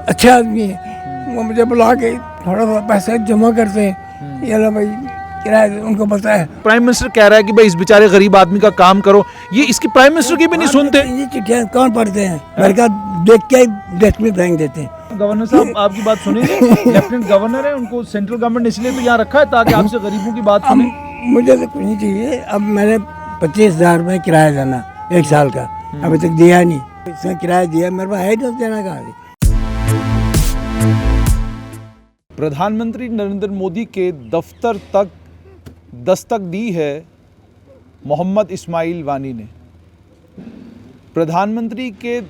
अच्छा आदमी है। वो मुझे बुला के थोड़ा थोड़ा पैसा जमा करते हैं, ये लो भाई किराया, उनको पता है। प्राइम मिनिस्टर कह रहा है कि भाई इस बेचारे गरीब आदमी का काम करो, ये इसकी प्राइम मिनिस्टर की भी नहीं सुनते। ये चिट्ठियाँ कौन पढ़ते हैं? मेरे का देख के डस्ट में फेंक देते हैं। गवर्नर साहब आपकी बात सुनेंगे? लेफ्टिनेंट गवर्नर है, उनको सेंट्रल गवर्नमेंट ने इसलिए तो यहाँ रखा है ताकि आपसे गरीबों की बात सुने। मुझे तो कुछ नहीं चाहिए। अब मैंने 25,000 में किराया देना 1 साल का, अभी तक दिया नहीं। इसमें किराया दिया, मेरे पास है नहीं देना कहाँ से। प्रधानमंत्री नरेंद्र मोदी के दफ्तर तक दस्तक दी है मोहम्मद इस्माइल वानी ने। प्रधानमंत्री के,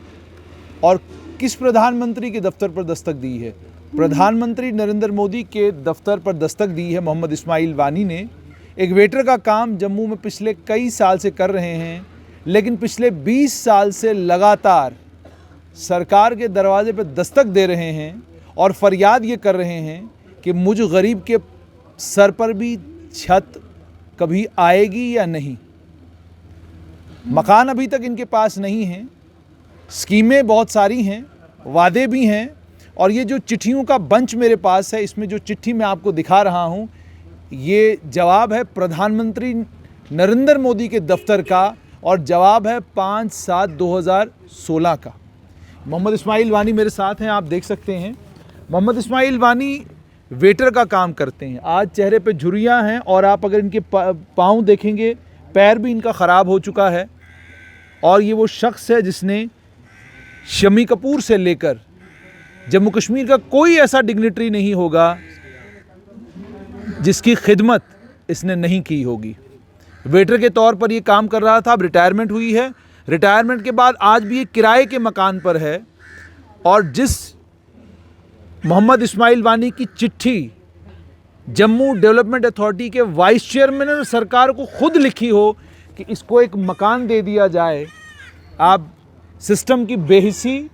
और किस प्रधानमंत्री के दफ्तर पर दस्तक दी है? प्रधानमंत्री नरेंद्र मोदी के दफ्तर पर दस्तक दी है मोहम्मद इस्माइल वानी ने। एक वेटर का काम जम्मू में पिछले कई साल से कर रहे हैं, लेकिन पिछले 20 साल से लगातार सरकार के दरवाजे पर दस्तक दे रहे हैं और फरियाद ये कर रहे हैं कि मुझ गरीब के सर पर भी छत कभी आएगी या नहीं। मकान अभी तक इनके पास नहीं है, स्कीमें बहुत सारी हैं, वादे भी हैं, और ये जो चिट्ठियों का बंच मेरे पास है, इसमें जो चिट्ठी मैं आपको दिखा रहा हूँ, ये जवाब है प्रधानमंत्री नरेंद्र मोदी के दफ्तर का, और जवाब है 5/7/2016 का। मोहम्मद इस्माइल वानी मेरे साथ हैं, आप देख सकते हैं। मोहम्मद इस्माइल वानी वेटर का काम करते हैं। आज चेहरे पे झुर्रियाँ हैं, और आप अगर इनके पाँव देखेंगे, पैर भी इनका ख़राब हो चुका है। और ये वो शख्स है जिसने शम्मी कपूर से लेकर जम्मू कश्मीर का कोई ऐसा डिग्निटरी नहीं होगा जिसकी खिदमत इसने नहीं की होगी। वेटर के तौर पर ये काम कर रहा था, अब रिटायरमेंट हुई है। रिटायरमेंट के बाद आज भी ये किराए के मकान पर है, और जिस मोहम्मद इस्माइल वानी की चिट्ठी जम्मू डेवलपमेंट अथॉरिटी के वाइस चेयरमैन ने सरकार को खुद लिखी हो कि इसको एक मकान दे दिया जाए, आप सिस्टम की बेहिसी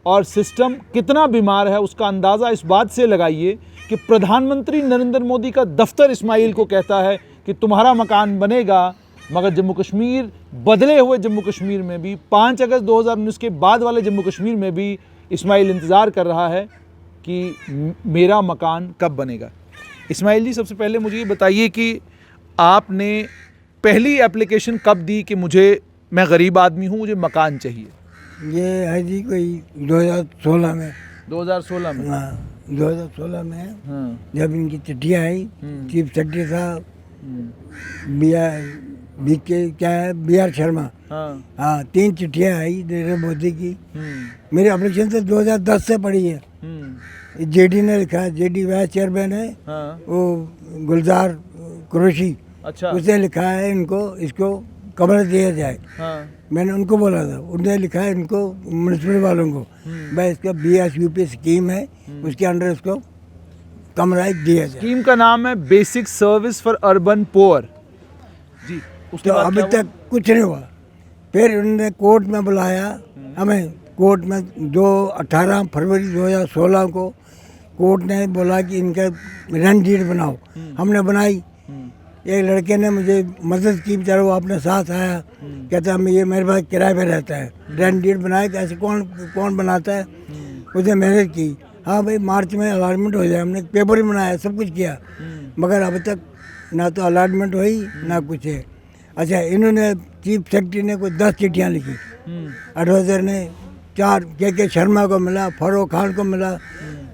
और सिस्टम कितना बीमार है उसका अंदाज़ा इस बात से लगाइए कि प्रधानमंत्री नरेंद्र मोदी का दफ्तर इस्माइल को कहता है कि तुम्हारा मकान बनेगा, मगर जम्मू कश्मीर, बदले हुए जम्मू कश्मीर में भी 5 अगस्त 2019 के बाद वाले जम्मू कश्मीर में भी इस्माइल इंतज़ार कर रहा है कि मेरा मकान कब बनेगा। इस्माइल जी, सबसे पहले मुझे ये बताइए कि आपने पहली एप्लीकेशन कब दी कि मैं गरीब आदमी हूँ, मुझे मकान चाहिए? ये है जी कोई 2016 में। 2016 में? हाँ, 2016 में। हाँ। जब इनकी चिट्ठी आई, चीफ सेक्रेटरी साहब बी आर शर्मा, हाँ 3 चिट्ठियाँ आई नरेंद्र मोदी की। मेरी एप्लीकेशन तो 2010 से पड़ी है। जेडी ने लिखा है, जेडी वाइस चेयरमैन है, वो गुलजार कुरैशी, अच्छा, उसने लिखा है इनको, इसको कमरा दिया जाए। मैंने उनको बोला था, उन्होंने लिखा है इनको, म्यूनसिपल वालों को, भाई इसका BSUP स्कीम है, उसके अंडर इसको कमरा दिया जाए। स्कीम का नाम है basic service for urban poor जी। तो अभी तक कुछ नहीं हुआ। फिर उन्होंने कोर्ट में बुलाया हमें। कोर्ट में 18 फरवरी 2016 को कोर्ट ने बोला कि इनका रेंट डीड बनाओ। हमने बनाई। एक लड़के ने मुझे मदद की, बेचारा वो अपने साथ आया, कहता है ये मेरे पास किराए पे रहता है, रेंट डीड बनाए, ऐसे कौन बनाता है। उसने मेहनत की, हाँ भाई मार्च में अलॉटमेंट हो जाए, हमने पेपर भी बनाया, सब कुछ किया, मगर अभी तक ना तो अलॉटमेंट हुई ना कुछ है। अच्छा, इन्होंने चीफ सेक्रेटरी ने कोई 10 चिट्ठियाँ लिखी, एडवाइजर ने 4 के शर्मा को मिला, फरोख खान को मिला,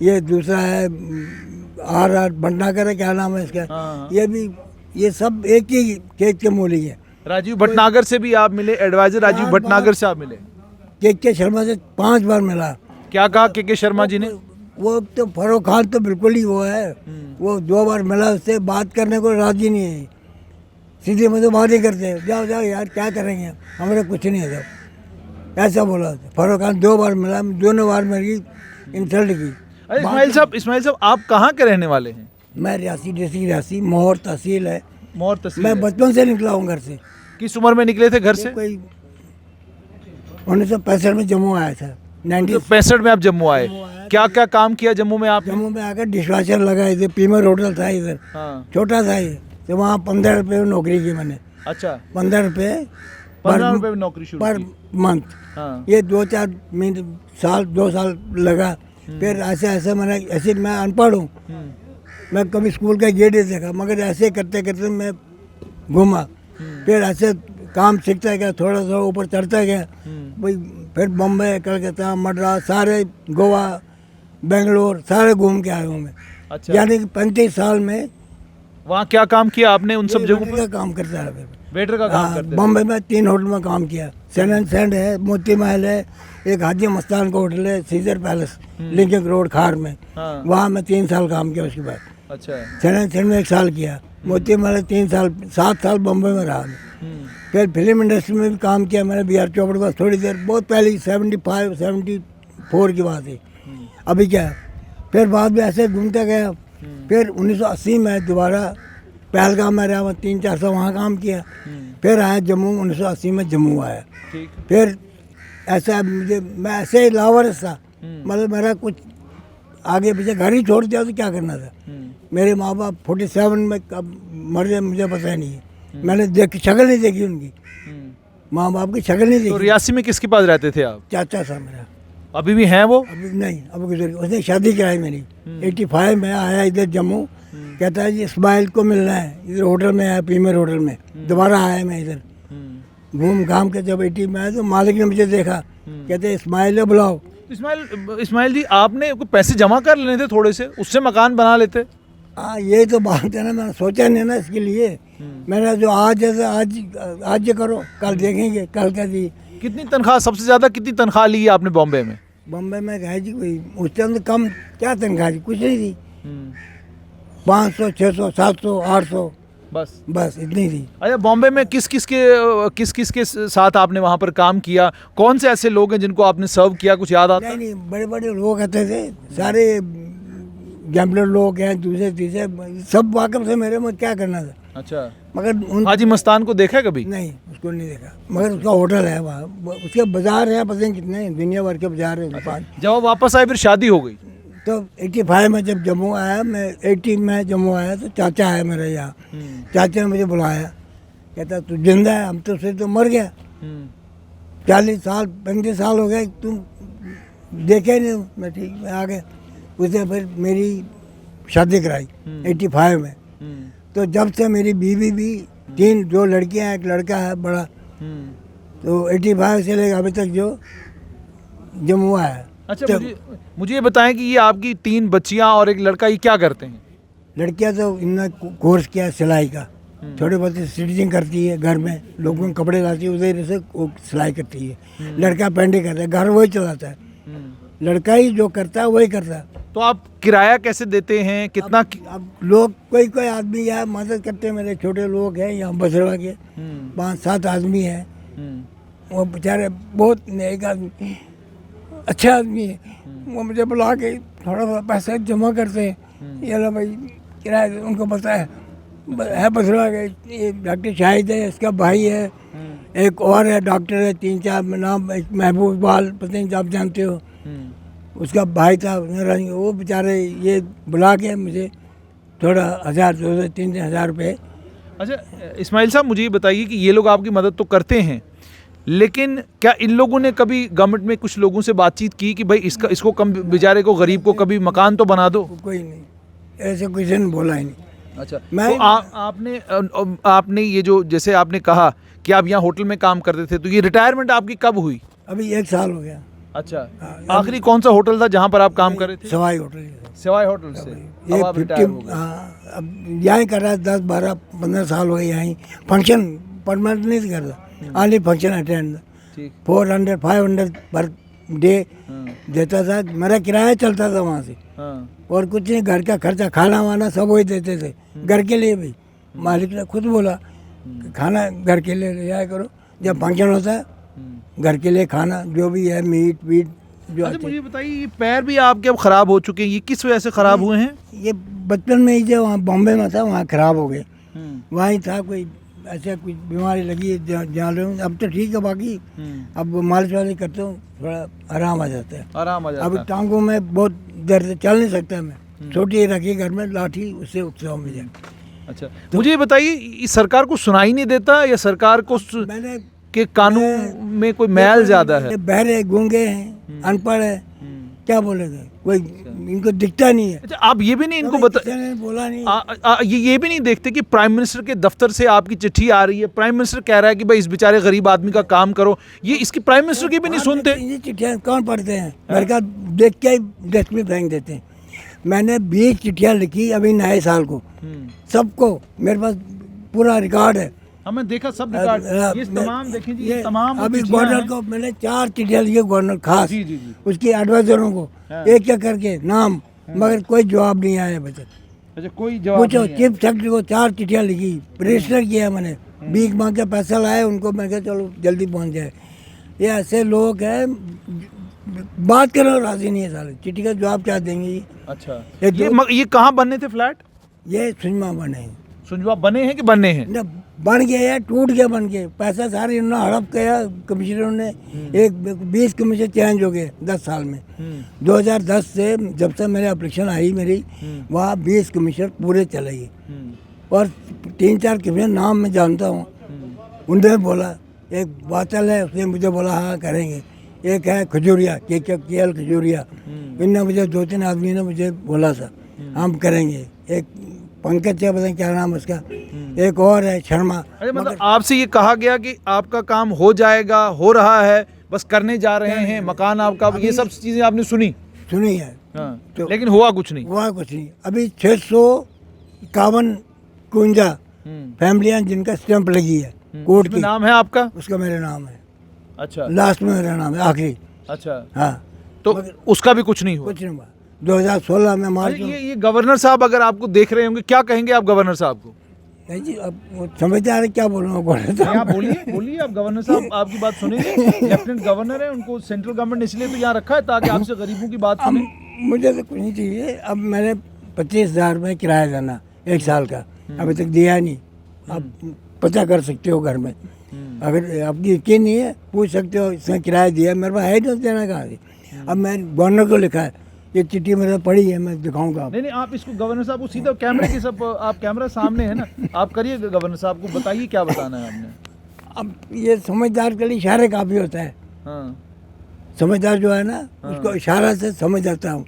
ये दूसरा है R भटनागर है, क्या नाम है इसका, ये भी, ये सब एक ही केक के मूली है। राजीव भटनागर से भी आप मिले? एडवाइजर राजीव भटनागर से आप मिले? के शर्मा से 5 बार मिला। क्या कहा के शर्मा जी ने? वो तो फरोख खान तो बिल्कुल ही वो है, वो 2 बार मिला, उससे बात करने को राजी नहीं है, सीधे मुझे बात ही करते, जाओ जाओ यार क्या करेंगे, हमारे कुछ नहीं है, ऐसा बोला। फरोख खान 2 बार मिला, दोनों बार मेरी इंसल्ट की। इस्माइल साहब आप कहाँ के रहने वाले हैं? मैं रियासी डिस्ट्रिक्ट, रियासी मोहर तहसील है। मोहर तहसील। मैं बचपन से निकला हूँ घर से। किस उम्र में निकले थे घर से? कोई 1965 में जम्मू आया था। 1965 में आप जम्मू आए? क्या क्या काम किया जम्मू में आप? जम्मू में आकर डिशवाशर लगा, इधर पीमर होटल था इधर, छोटा था ये, तो वहाँ 15 रुपये में नौकरी की मैंने। अच्छा, 15 रुपये में नौकरी शुरू पर मंथ। ये 2-4 साल 2 साल लगा, फिर ऐसे ऐसे मैंने ऐसे मैं अनपढ़ हूँ, मैं कभी स्कूल का गेट नहीं देखा, मगर ऐसे करते करते मैं घूमा। फिर ऐसे काम सीखता गया, थोड़ा थोड़ा ऊपर चढ़ता गया भाई। फिर बम्बई, कलकत्ता, मद्रास, सारे गोवा, बेंगलोर सारे घूम के आया हूँ मैं। अच्छा, यानी कि 35 साल में वहाँ क्या काम किया आपने उन सब जगहों वेटर पर? का काम करता है फिर। वेटर का काम हाँ, करते थे। बम्बई में 3 होटल में काम किया। सैन एंड सैंड है, मोती महल है, एक हाजी मस्तान का होटल है, सीजर पैलेस लिंकिंग रोड खार में, हाँ, वहाँ मैं 3 साल काम किया। उसके बाद अच्छा, सैन एंड सैंड में 1 साल किया, मोती महल 3 साल, 7 साल बम्बई में रहा मैं। फिर फिल्म इंडस्ट्री में भी काम किया मैंने, बी आर चोपड़ा के पास थोड़ी देर, बहुत पहले 75 74 की बात है। अभी क्या है, फिर बाद में ऐसे घूमता गया। फिर 1980 में दोबारा पहलगाम में रहा, 3-4 साल वहाँ काम किया। फिर आया जम्मू, 1980 में जम्मू आया। ठीक। फिर ऐसा मुझे, मैं ऐसे ही लावारिस था, मतलब मेरा कुछ आगे पीछे घर ही छोड़ दिया तो क्या करना था। मेरे माँ बाप 47 में कब मर गए मुझे पता नहीं है। मैंने शक्ल नहीं देखी उनकी, माँ बाप की शक्ल नहीं तो देखी। रियासी में किसके पास रहते थे आप? चाचा था मेरा, अभी भी हैं वो? अभी नहीं, अभी गुजर गया। उसने शादी कराई मेरी 85 में। आया इधर जम्मू, कहता है जी इस्माइल को मिलना है, इधर होटल में आया, प्रीमियर होटल में। दोबारा आया मैं इधर घूम घाम के, जब 80 में आया तो मालिक ने मुझे देखा, कहते इस्माइल को बुलाओ। इस्माइल जी, आपने कोई पैसे जमा कर लेने थे थोड़े से, उससे मकान बना लेते। हाँ, यही तो बात है ना, मैंने सोचा नहीं ना इसके लिए। मैंने जो आज है आज ये करो, कल देखेंगे, कल का जी। कितनी तनख्वाह, सबसे ज्यादा कितनी तनख्वाह ली है आपने बॉम्बे में? बम्बई में गए जी, कोई उस टाइम तो कम, क्या तनख्वाह थी, कुछ नहीं थी। 500, 600, 700, 800, बस इतनी थी। अच्छा, बॉम्बे में किस किस के साथ आपने वहाँ पर काम किया? कौन से ऐसे लोग हैं जिनको आपने सर्व किया, कुछ याद आता? नहीं, बड़े बड़े लोग आते थे, सारे गैम्बलर लोग हैं, दूसरे तीसरे, सब वाकफ थे मेरे में, क्या करना था। अच्छा, मगर उन हाजी मस्तान को देखा कभी? नहीं, उसको नहीं देखा, मगर उसका होटल है वहाँ, उसके बाजार है, पता नहीं कितने, दुनिया भर के बाजार है दुकान। जब आप वापस आए फिर शादी हो गई? तो 85 में जब जम्मू आया, मैं 80 में जम्मू आया तो चाचा आया मेरे यहाँ। चाचा ने मुझे बुलाया, कहता तू जिंदा है, हम तो से तो मर गया, 40 साल 35 साल हो गए, तुम देखे नहीं। मैं ठीक, मैं आ गया। उसने फिर मेरी शादी कराई 85 में। तो जब से मेरी बीवी भी 3, 2 लड़कियां हैं, एक लड़का है बड़ा। तो 85 से लेकर अभी तक जो जम्मू आया। अच्छा, मुझे ये बताएं कि ये आपकी 3 बच्चियां और एक लड़का, ये क्या करते हैं? लड़कियां तो इन्होंने कोर्स किया सिलाई का, थोड़े बहुत स्टिचिंग करती है घर में, लोगों को कपड़े लाती है, उधर से वो सिलाई करती है। लड़का पेंटिंग करता है, घर वही चलाता है। लड़का ही जो करता है वही करता है। तो आप किराया कैसे देते हैं, कितना? अब लोग कोई कोई आदमी यहाँ मदद करते हैं, मेरे छोटे लोग हैं यहाँ बसरवा के, 5-7 आदमी हैं। वो बेचारे बहुत नेक आदमी, अच्छा आदमी है। वो मुझे बुला के थोड़ा थोड़ा पैसा जमा करते हैं, ये लो भाई किराया, उनको पता है बसरवा के। ये डॉक्टर शाहिद है, इसका भाई है, एक और है डॉक्टर है, 3-4 नाम, महबूब इकबाल, पता नहीं आप जानते हो, उसका भाई था। वो बेचारे ये बुला के मुझे थोड़ा 1000, 200, 3,000 रुपये। अच्छा इस्माइल साहब, मुझे ये बताइए कि ये लोग आपकी मदद तो करते हैं, लेकिन क्या इन लोगों ने कभी गवर्नमेंट में कुछ लोगों से बातचीत की कि भाई इसको कम, बेचारे को, गरीब को कभी मकान तो बना दो? कोई नहीं, ऐसे किसी ने बोला ही नहीं। अच्छा, मैं तो आपने ये जो, जैसे आपने कहा कि आप यहाँ होटल में काम करते थे, तो ये रिटायरमेंट आपकी कब हुई? अभी 1 साल हो गया। अच्छा, आखिरी कौन सा होटल था जहाँ पर आप काम कर रहे थे? सवाई होटल। सवाई होटल से ये अब आप रिटायर हो गए। अब यहीं कर रहा है, 10, 12, 15 साल हो गए यहीं। फंक्शन परमानेंट नहीं कर रहा, ऑनली फंक्शन अटेंड। ठीक। 400, 500 पर डे देता था, मेरा किराया चलता था वहाँ से, और कुछ नहीं, घर का खर्चा, खाना वाना सब वही देते थे, घर के लिए भी। मालिक ने खुद बोला खाना घर के लिए ले जाया करो, जब फंक्शन होता है घर के लिए खाना जो भी है, मीट वीट जो। अच्छा, मुझे बताइए, ये पैर भी आपके अब खराब हो चुके हैं, ये किस वजह से खराब हुए हैं? ये बचपन में ही जो वहाँ बॉम्बे में था वहाँ खराब हो गए। वहीं था, कोई ऐसा कुछ बीमारी लगी है जहाँ रहूँ। अब तो ठीक है, बाकी अब मालिश वालिश करते हूँ, थोड़ा आराम आ जाता है। आराम आ जाता अब है। टांगों में बहुत दर्द, चल नहीं सकता मैं। छोटी रखी घर में लाठी, उससे उत्साह में जाए। अच्छा, मुझे ये बताइए, इस सरकार को सुनाई नहीं देता, या सरकार को मैंने के कानून में कोई मैल ज़्यादा है? बहरे, गूंगे हैं, अनपढ़ है, क्या बोलेंगे, कोई इनको दिखता नहीं है। अच्छा, आप ये भी नहीं इनको बता, किसी ने बोला नहीं। ये भी नहीं देखते कि प्राइम मिनिस्टर के दफ्तर से आपकी चिट्ठी आ रही है, प्राइम मिनिस्टर कह रहा है कि भाई इस बेचारे गरीब आदमी का काम करो, ये इसकी प्राइम मिनिस्टर की भी नहीं सुनते। ये चिट्ठियाँ कौन पढ़ते हैं? मेरे का देख के ही डस्ट में फेंक देते हैं। मैंने 20 चिट्ठियाँ लिखी अभी नए साल को, सबको, मेरे पास पूरा रिकॉर्ड है। हमें देखा सब रिकॉर्ड, ये तमाम देखें जी, ये तमाम अभी चिट्ठियाँ गवर्नर हैं। को मैंने 4 चिट्ठियाँ लिखी, गवर्नर खास, जी जी जी। उसकी एडवाइजरों को, हाँ। एक एक करके नाम, मगर कोई जवाब नहीं आया बच्चे। अच्छा, कोई जवाब पूछो, नहीं है। चीफ सेक्रेटरी को 4 चिट्ठियाँ लिखी, रजिस्टर किया मैंने, भीख मांग के पैसा लाए उनको, मैं कहा चलो जल्दी पहुंच जाए। ये ऐसे लोग हैं, बात करो राजी नहीं है साले, चिट्ठी का जवाब क्या देंगे ये? अच्छा, ये ये कहाँ बनने थे फ्लैट? ये सुषमा बने हैं सुंजवा बने हैं कि बनने हैं? ना, बन गया या टूट गया बन के, पैसा सारे उन्होंने हड़प किया कमिश्नरों ने। एक 20 कमिश्नर चेंज हो गए 10 साल में। 2010 से जब से मेरे अप्लीकेशन आई मेरी, वहाँ 20 कमिश्नर पूरे चले गए, और 3-4 कमिश्नर नाम मैं जानता हूँ। उन्होंने बोला, एक बातल है उसने मुझे बोला हाँ करेंगे, एक है खजूरिया, के एल खजूरिया, इनने मुझे 2-3 आदमी ने मुझे बोला था हम करेंगे। एक पंकज है, पता नहीं क्या नाम उसका, एक और है शर्मा। अरे मतलब आपसे ये कहा गया कि आपका काम हो जाएगा, हो रहा है, बस करने जा रहे हैं, मकान आपका, ये सब चीजें आपने सुनी है हाँ, तो लेकिन हुआ कुछ नहीं। हुआ कुछ नहीं। अभी 651 फैमिलियां जिनका स्टैंप लगी है कोर्ट उसमें की, नाम है आपका? उसका मेरा नाम है, अच्छा लास्ट में मेरा नाम है, आखिरी। अच्छा, हाँ, तो उसका भी कुछ नहीं हुआ। कुछ नहीं हुआ। 2016 में मार्च अरे में। ये गवर्नर साहब अगर आपको देख रहे होंगे, क्या कहेंगे आप गवर्नर साहब को? नहीं जी, अब वो समझते आ रहे क्या बोल रहा हूँ, नहीं, आप बोलिए बोलिए, आप गवर्नर साहब आपकी बात सुनेंगे। लेफ्टिनेंट गवर्नर है, उनको सेंट्रल गवर्नमेंट ने इसलिए तो यहाँ रखा है ताकि आपसे गरीबों की बात सुने। मुझे तो कुछ नहीं चाहिए। अब मैंने 25,000 में किराया देना 1 साल का, अभी तक दिया नहीं। आप पता कर सकते हो घर में, अगर आपकी यकीन नहीं है पूछ सकते हो, इसने किराया दिया, मेरे पास है नहीं देना कहाँ से। अब मैं गवर्नर को लिखा है, ये चिट्ठी मेरे पड़ी है, मैं दिखाऊंगा। नहीं नहीं, आप इसको गवर्नर साहब को सीधा कैमरे के सब, आप कैमरा सामने है ना, आप करिए गवर्नर साहब को, बताइए क्या बताना है आपने। अब ये समझदार के लिए इशारे काफ़ी होता है। हाँ, समझदार जो है ना, उसको इशारा से समझ जाता हूँ।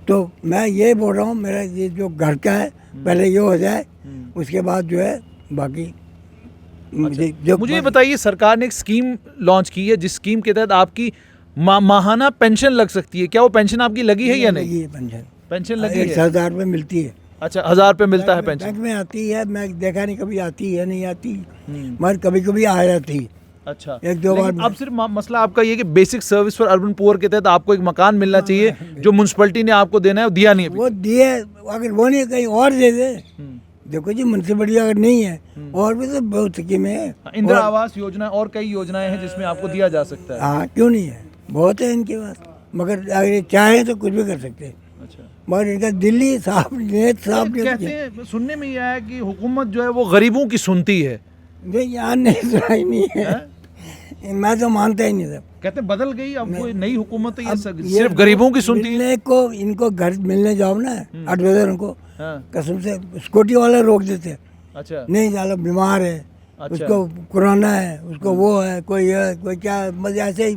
तो मैं ये बोल रहा हूँ, मेरा ये जो घर का है पहले ये हो जाए, उसके बाद जो है बाकी मुझे मुझे बताइए, सरकार ने एक स्कीम लॉन्च की है जिस स्कीम के तहत आपकी माहाना पेंशन लग सकती है, क्या वो पेंशन आपकी लगी है या नहीं? लगी है पेंशन, पेंशन लगी है। 1,000 रुपये मिलती है। अच्छा, 1000 रुपये मिलता है पेंशन। बैंक में आती है, मैं देखा नहीं कभी आती है नहीं आती, मगर कभी कभी आ जाती है। अच्छा, 1-2 बार। अब सिर्फ मसला आपका ये कि basic service for urban poor के तहत आपको एक मकान मिलना चाहिए, जो म्युनिसिपैलिटी ने आपको देना है, वो दिया नहीं अभी। वो दिए, अगर वो नहीं कहीं और दे दे। देखो जी, म्युनिसिपैलिटी अगर नहीं है, और भी तो बहुत स्कीमें हैं। इंदिरा आवास योजना और कई योजनाएं हैं जिसमें आपको दिया जा सकता है। हाँ, क्यों नहीं है, बहुत है इनके पास, मगर अगर ये चाहें तो कुछ भी कर सकते हैं। अच्छा, मगर इनका दिल्ली साहब नेत साहब ने कहते हैं, सुनने में यह है कि हुकूमत जो है वो गरीबों की सुनती है। नहीं, यहाँ नहीं सुना ही नहीं है। मैं तो मानता ही नहीं था। कहते हैं बदल गई, अब कोई नई हुकूमत है, ये सिर्फ गरीबों की सुनती है। मिलने को, इनको घर मिलने जाओ ना एडवाइजर को, हाँ, कसम से स्कूटी वाले रोक देते हैं, अच्छा नहीं जालो बीमार है, अच्छा। उसको कोरोना है, उसको वो है, कोई है, कोई क्या, बस ऐसे ही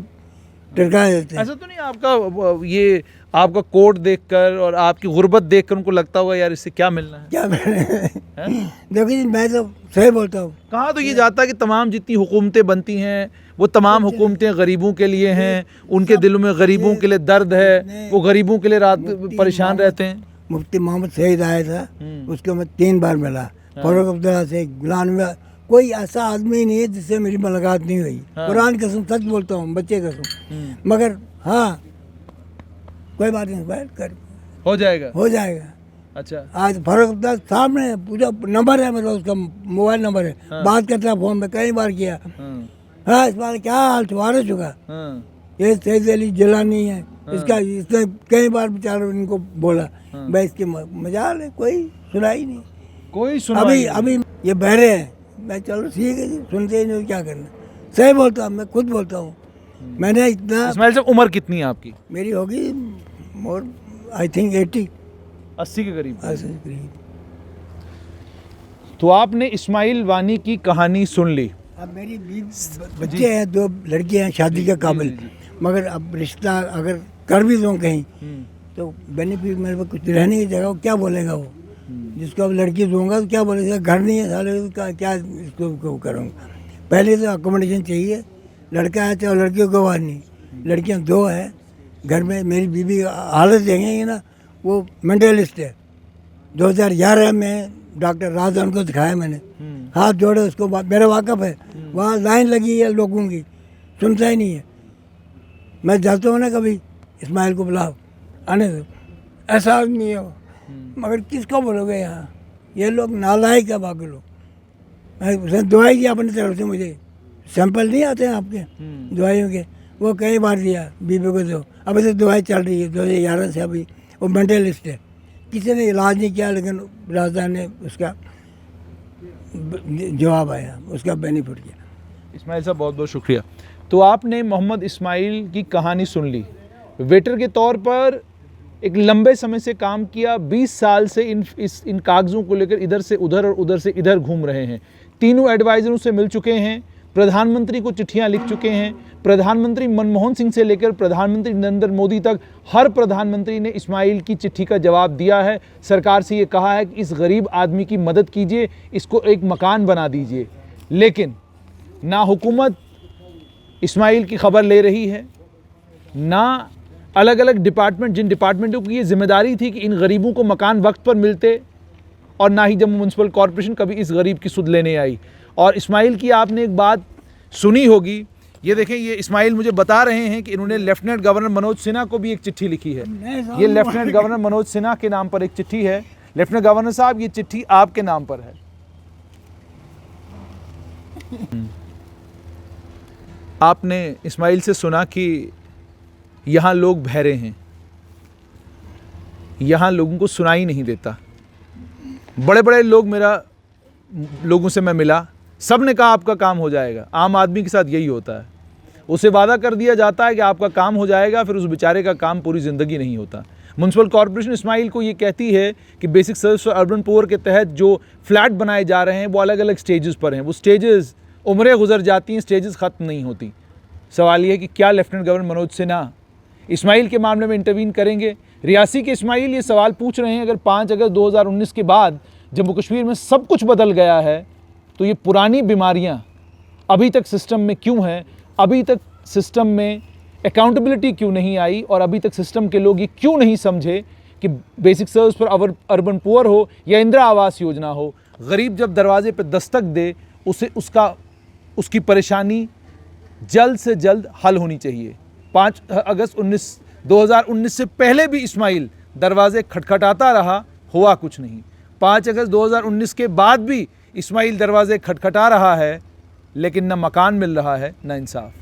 टरका देते हैं। ऐसा तो नहीं आपका ये आपका कोट देखकर और आपकी गुर्बत देखकर उनको लगता होगा यार इससे क्या मिलना है? क्या देखो जी, मैं तो सही बोलता हूँ। कहा तो ये जाता है कि तमाम जितनी हुकूमतें बनती हैं वो तमाम हुकूमतें गरीबों के लिए हैं, उनके दिलों में गरीबों के लिए दर्द है, वो गरीबों के लिए रात परेशान रहते हैं। मुफ्ती मोहम्मद सईद आया था, उसको मैं 3 बार मिला, फारूक अब्दुल्ला से, गुलाम में, कोई ऐसा आदमी नहीं है जिससे मेरी मुलाकात नहीं हुई। कुरान कसम सच बोलता हूँ, बच्चे कसम। मगर हाँ, कोई बात नहीं, बैठ कर हो जाएगा, हो जाएगा। अच्छा, आज फारूक अब्दुल्ला साहब ने पूछा, नंबर है मेरा, उसका मोबाइल नंबर है, बात करता है फोन में, कई बार किया। हाँ, इस बार क्या हाल तुम्हारा चुका, ये सैयद अली जिलानी है, इसका, इसने कई बार बेचारा इनको बोला, भाई इसकी मजाल है, कोई सुना ही नहीं, कोई सुना अभी ये बहरे हैं। मैं चलो ठीक है जी, सुनते ही नहीं, क्या करना। सही बोलता हूँ, मैं खुद बोलता हूँ। मैंने इतना, इस्माइल साहब उम्र कितनी है आपकी? मेरी होगी मोर आई थिंक 80 के करीब। 80। तो आपने इस्माइल वानी की कहानी सुन ली। अब मेरी बच्चे हैं, 2 लड़कियां हैं शादी के काबिल, मगर अब रिश्ता अगर कर भी दूँ कहीं तो बेनिफिट मेरे को कुछ रहने की जगह, वो क्या बोलेगा वो, जिसको अब लड़की दूंगा तो क्या बोलेगा, घर नहीं है साले तो क्या इसको करूँगा। पहले तो अकोमोडेशन चाहिए, लड़का है चाहे लड़कियों को बात नहीं, लड़कियाँ 2 है घर में। मेरी बीवी हालत देखेंगे ना, वो मेंटलिस्ट है। 2011 में डॉक्टर राजन को दिखाया मैंने, हाथ जोड़े उसको, मेरा वाकफ़ है, वहाँ लाइन लगी है लोगों की, सुनता ही नहीं है। मैं जाता हूँ ना कभी, इस्माइल को बुलाओ आने दो, ऐसा आदमी है वो। मगर किसको बोलोगे यहाँ, ये लोग नालायक है बाकी लोग। उसने दवाई दिया अपनी तरफ से, मुझे सैंपल नहीं आते हैं आपके दवाइयों के, वो कई बार दिया बीबी को। तो अभी तो दवाई चल रही है 2011 से अभी। वो मेंटलिस्ट है, किसी ने इलाज नहीं किया, लेकिन राजधानी ने उसका जवाब आया, उसका बेनिफिट किया। इस्माइल साहब बहुत बहुत शुक्रिया। तो आपने मोहम्मद इस्माइल की कहानी सुन ली। वेटर के तौर पर एक लंबे समय से काम किया, 20 साल से इन कागज़ों को लेकर इधर से उधर और उधर से इधर घूम रहे हैं। तीनों एडवाइज़रों से मिल चुके हैं, प्रधानमंत्री को चिट्ठियां लिख चुके हैं। प्रधानमंत्री मनमोहन सिंह से लेकर प्रधानमंत्री नरेंद्र मोदी तक हर प्रधानमंत्री ने इस्माइल की चिट्ठी का जवाब दिया है। सरकार से ये कहा है कि इस गरीब आदमी की मदद कीजिए, इसको एक मकान बना दीजिए। लेकिन ना हुकूमत इस्माइल की खबर ले रही है, ना अलग अलग डिपार्टमेंट, जिन डिपार्टमेंटों की ये जिम्मेदारी थी कि इन गरीबों को मकान वक्त पर मिलते, और ना ही जम्मू म्यूनसिपल कॉरपोरेशन कभी इस गरीब की सुध लेने आई। और इस्माइल की आपने एक बात सुनी होगी, ये देखें, ये इस्माइल मुझे बता रहे हैं कि इन्होंने लेफ्टिनेंट गवर्नर मनोज सिन्हा को भी एक चिट्ठी लिखी है। ये लेफ्टिनेंट गवर्नर मनोज सिन्हा के नाम पर एक चिट्ठी है। लेफ्टिनेंट गवर्नर साहब, ये चिट्ठी आपके नाम पर है। आपने इस्माइल से सुना कि यहाँ लोग बहरे हैं, यहाँ लोगों को सुनाई नहीं देता। बड़े बड़े लोगों से मैं मिला, सब ने कहा आपका काम हो जाएगा। आम आदमी के साथ यही होता है, उसे वादा कर दिया जाता है कि आपका काम हो जाएगा, फिर उस बेचारे का काम पूरी ज़िंदगी नहीं होता। म्यूनसिपल कॉरपोरेशन इस्माइल को ये कहती है कि basic service for urban poor के तहत जो फ्लैट बनाए जा रहे हैं वो अलग अलग स्टेजेस पर हैं। वो स्टेजेस उम्रें गुजर जाती हैं, स्टेजेस ख़त्म नहीं होती। सवाल ये है कि क्या लेफ्टिनेंट गवर्नर मनोज सिन्हा इस्माइल के मामले में इंटरवीन करेंगे? रियासी के इस्माइल ये सवाल पूछ रहे हैं, अगर 5 अगस्त 2019 के बाद जम्मू कश्मीर में सब कुछ बदल गया है तो ये पुरानी बीमारियां अभी तक सिस्टम में क्यों हैं? अभी तक सिस्टम में अकाउंटेबिलिटी क्यों नहीं आई? और अभी तक सिस्टम के लोग ये क्यों नहीं समझे कि basic service for urban poor हो या इंदिरा आवास योजना हो, गरीब जब दरवाजे पर दस्तक दे उसे उसकी परेशानी जल्द से जल्द हल होनी चाहिए। 5 अगस्त 2019 से पहले भी इस्माइल दरवाजे खटखटाता रहा, हुआ कुछ नहीं। 5 अगस्त 2019 के बाद भी इस्माइल दरवाजे खटखटा रहा है, लेकिन न मकान मिल रहा है न इंसाफ।